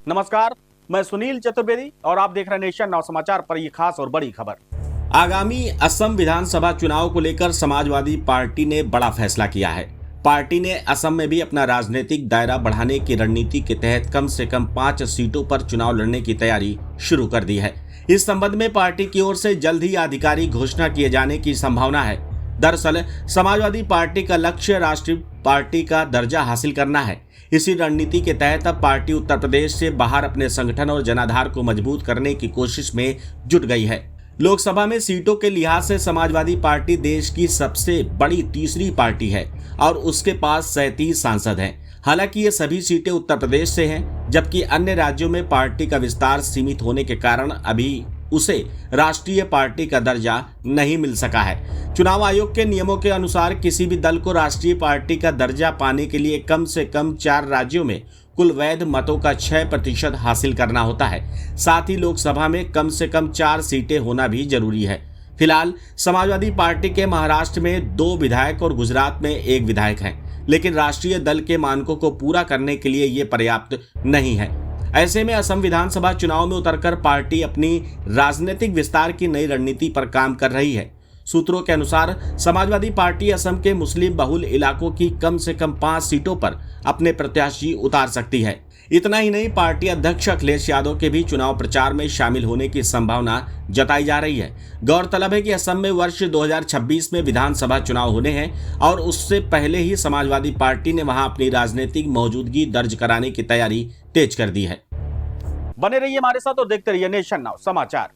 नमस्कार, मैं सुनील चतुर्वेदी और आप देख रहे हैं नेशन नाउ समाचार पर ये खास और बड़ी खबर। आगामी असम विधानसभा चुनाव को लेकर समाजवादी पार्टी ने बड़ा फैसला किया है। पार्टी ने असम में भी अपना राजनीतिक दायरा बढ़ाने की रणनीति के तहत कम से कम 5 सीटों पर चुनाव लड़ने की तैयारी शुरू कर दी है। इस संबंध में पार्टी की ओर से जल्द ही आधिकारिक घोषणा किए जाने की संभावना है। दरअसल समाजवादी पार्टी का लक्ष्य राष्ट्रीय पार्टी का दर्जा हासिल करना है। इसी रणनीति के तहत अब पार्टी उत्तर प्रदेश से बाहर अपने संगठन और जनाधार को मजबूत करने की कोशिश में जुट गई है। लोकसभा में सीटों के लिहाज से समाजवादी पार्टी देश की सबसे बड़ी तीसरी पार्टी है और उसके पास 37 सांसद हैं। हालांकि ये सभी सीटें उत्तर प्रदेश से हैं, जबकि अन्य राज्यों में पार्टी का विस्तार सीमित होने के कारण अभी उसे राष्ट्रीय पार्टी का दर्जा नहीं मिल सका है। चुनाव आयोग के नियमों के अनुसार किसी भी दल को राष्ट्रीय पार्टी का दर्जा पाने के लिए कम से कम 4 राज्यों में कुल वैध मतों का 6% हासिल करना होता है। साथ ही लोकसभा में कम से कम 4 सीटें होना भी जरूरी है। फिलहाल समाजवादी पार्टी के महाराष्ट्र में 2 विधायक और गुजरात में 1 विधायक हैं, लेकिन राष्ट्रीय दल के मानकों को पूरा करने के लिए ये पर्याप्त नहीं है। ऐसे में असम विधानसभा चुनाव में उतरकर पार्टी अपनी राजनीतिक विस्तार की नई रणनीति पर काम कर रही है। सूत्रों के अनुसार समाजवादी पार्टी असम के मुस्लिम बहुल इलाकों की कम से कम 5 सीटों पर अपने प्रत्याशी उतार सकती है। इतना ही नहीं, पार्टी अध्यक्ष अखिलेश यादव के भी चुनाव प्रचार में शामिल होने की संभावना जताई जा रही है। गौरतलब है कि असम में वर्ष 2026 में विधानसभा चुनाव होने हैं और उससे पहले ही समाजवादी पार्टी ने वहां अपनी राजनीतिक मौजूदगी दर्ज कराने की तैयारी तेज कर दी है। बने रहिए हमारे साथ और देखते रहिए नेशन नाउ समाचार।